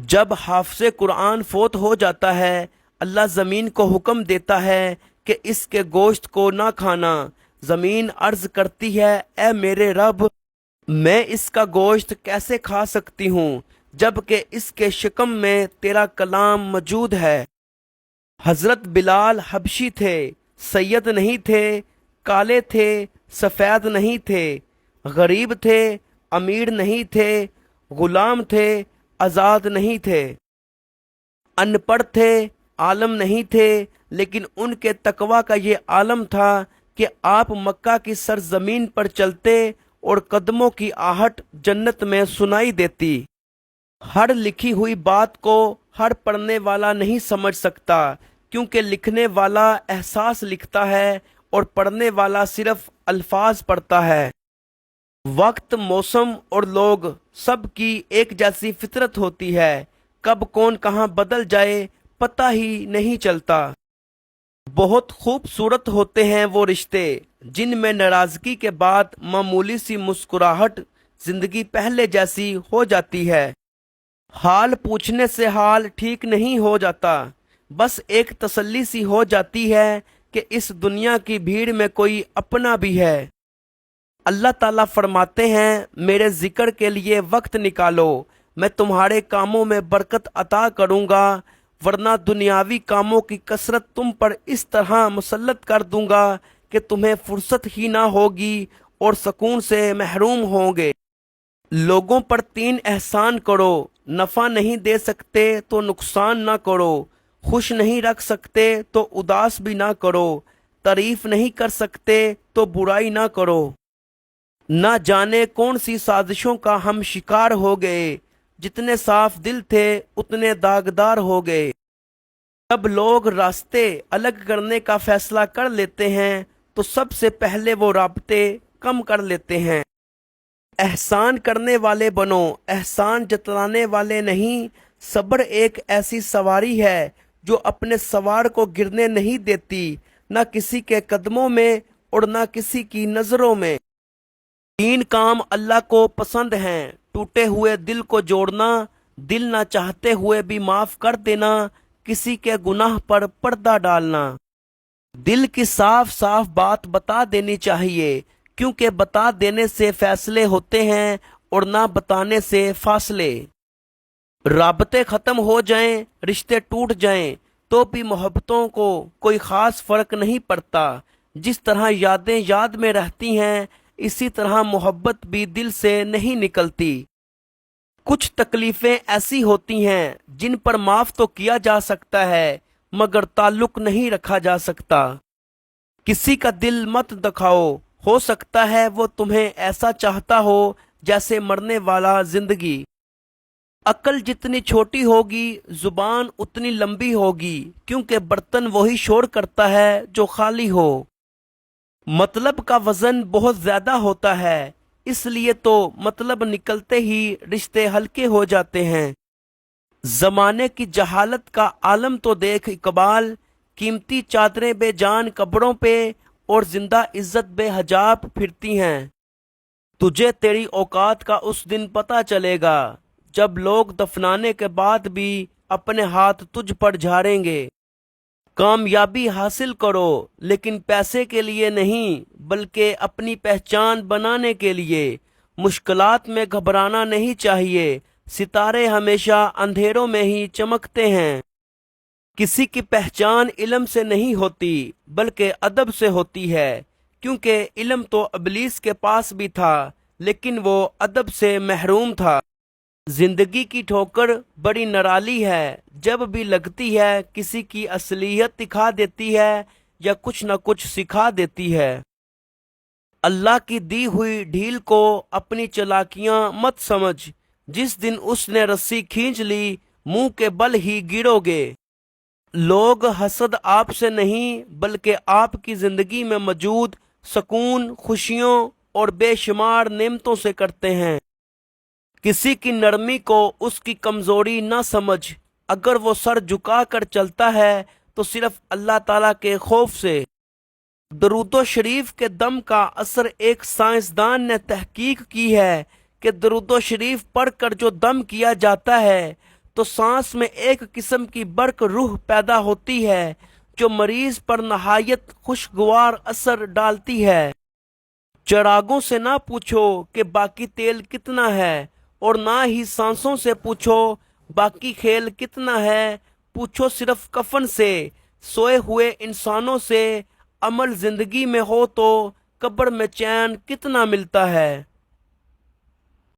جب حافظ قرآن فوت ہو جاتا ہے، اللہ زمین کو حکم دیتا ہے کہ اس کے گوشت کو نہ کھانا۔ زمین عرض کرتی ہے، اے میرے رب، میں اس کا گوشت کیسے کھا سکتی ہوں جب کہ اس کے شکم میں تیرا کلام موجود ہے۔ حضرت بلال حبشی تھے، سید نہیں تھے، کالے تھے، سفید نہیں تھے، غریب تھے، امیر نہیں تھے، غلام تھے، آزاد نہیں تھے، ان پڑھ تھے، عالم نہیں تھے، لیکن ان کے تقوی کا یہ عالم تھا کہ آپ مکہ کی سرزمین پر چلتے اور قدموں کی آہٹ جنت میں سنائی دیتی۔ ہر لکھی ہوئی بات کو ہر پڑھنے والا نہیں سمجھ سکتا، کیونکہ لکھنے والا احساس لکھتا ہے اور پڑھنے والا صرف الفاظ پڑھتا ہے۔ وقت، موسم اور لوگ سب کی ایک جیسی فطرت ہوتی ہے، کب کون کہاں بدل جائے پتہ ہی نہیں چلتا۔ بہت خوبصورت ہوتے ہیں وہ رشتے جن میں ناراضگی کے بعد معمولی سی مسکراہٹ زندگی پہلے جیسی ہو جاتی ہے۔ حال پوچھنے سے حال ٹھیک نہیں ہو جاتا، بس ایک تسلی سی ہو جاتی ہے کہ اس دنیا کی بھیڑ میں کوئی اپنا بھی ہے۔ اللہ تعالیٰ فرماتے ہیں، میرے ذکر کے لیے وقت نکالو، میں تمہارے کاموں میں برکت عطا کروں گا، ورنہ دنیاوی کاموں کی کثرت تم پر اس طرح مسلط کر دوں گا کہ تمہیں فرصت ہی نہ ہوگی اور سکون سے محروم ہوں گے۔ لوگوں پر 3 احسان کرو، نفع نہیں دے سکتے تو نقصان نہ کرو، خوش نہیں رکھ سکتے تو اداس بھی نہ کرو، تعریف نہیں کر سکتے تو برائی نہ کرو۔ نہ جانے کون سی سازشوں کا ہم شکار ہو گئے، جتنے صاف دل تھے اتنے داغدار ہو گئے۔ جب لوگ راستے الگ کرنے کا فیصلہ کر لیتے ہیں تو سب سے پہلے وہ رابطے کم کر لیتے ہیں۔ احسان کرنے والے بنو، احسان جتلانے والے نہیں۔ صبر ایک ایسی سواری ہے جو اپنے سوار کو گرنے نہیں دیتی، نہ کسی کے قدموں میں اور نہ کسی کی نظروں میں۔ 3 کام اللہ کو پسند ہیں: ٹوٹے ہوئے دل کو جوڑنا، دل نہ چاہتے ہوئے بھی معاف کر دینا، کسی کے گناہ پر پردہ ڈالنا۔ دل کی صاف صاف بات بتا دینی چاہیے، کیونکہ بتا دینے سے فیصلے ہوتے ہیں اور نہ بتانے سے فاصلے۔ رابطے ختم ہو جائیں، رشتے ٹوٹ جائیں تو بھی محبتوں کو کوئی خاص فرق نہیں پڑتا۔ جس طرح یادیں یاد میں رہتی ہیں، اسی طرح محبت بھی دل سے نہیں نکلتی۔ کچھ تکلیفیں ایسی ہوتی ہیں جن پر معاف تو کیا جا سکتا ہے مگر تعلق نہیں رکھا جا سکتا۔ کسی کا دل مت دکھاؤ، ہو سکتا ہے وہ تمہیں ایسا چاہتا ہو جیسے مرنے والا زندگی۔ عقل جتنی چھوٹی ہوگی زبان اتنی لمبی ہوگی، کیونکہ برتن وہی شور کرتا ہے جو خالی ہو۔ مطلب کا وزن بہت زیادہ ہوتا ہے، اس لیے تو مطلب نکلتے ہی رشتے ہلکے ہو جاتے ہیں۔ زمانے کی جہالت کا عالم تو دیکھ اقبال، قیمتی چادریں بے جان قبروں پہ اور زندہ عزت بے حجاب پھرتی ہیں۔ تجھے تیری اوقات کا اس دن پتہ چلے گا جب لوگ دفنانے کے بعد بھی اپنے ہاتھ تجھ پر جھاڑیں گے۔ کامیابی حاصل کرو لیکن پیسے کے لیے نہیں، بلکہ اپنی پہچان بنانے کے لیے۔ مشکلات میں گھبرانا نہیں چاہیے، ستارے ہمیشہ اندھیروں میں ہی چمکتے ہیں۔ کسی کی پہچان علم سے نہیں ہوتی بلکہ ادب سے ہوتی ہے، کیونکہ علم تو ابلیس کے پاس بھی تھا لیکن وہ ادب سے محروم تھا۔ زندگی کی ٹھوکر بڑی نرالی ہے، جب بھی لگتی ہے کسی کی اصلیت دکھا دیتی ہے یا کچھ نہ کچھ سکھا دیتی ہے۔ اللہ کی دی ہوئی ڈھیل کو اپنی چالاکیاں مت سمجھ، جس دن اس نے رسی کھینچ لی منہ کے بل ہی گرو گے۔ لوگ حسد آپ سے نہیں بلکہ آپ کی زندگی میں موجود سکون، خوشیوں اور بے شمار نعمتوں سے کرتے ہیں۔ کسی کی نرمی کو اس کی کمزوری نہ سمجھ، اگر وہ سر جھکا کر چلتا ہے تو صرف اللہ تعالیٰ کے خوف سے۔ درود و شریف کے دم کا اثر ایک سائنسدان نے تحقیق کی ہے کہ درود و شریف پڑھ کر جو دم کیا جاتا ہے تو سانس میں ایک قسم کی برق روح پیدا ہوتی ہے جو مریض پر نہایت خوشگوار اثر ڈالتی ہے۔ چراغوں سے نہ پوچھو کہ باقی تیل کتنا ہے، اور نہ ہی سانسوں سے پوچھو باقی کھیل کتنا ہے، پوچھو صرف کفن سے، سوئے ہوئے انسانوں سے، عمل زندگی میں ہو تو قبر میں چین کتنا ملتا ہے۔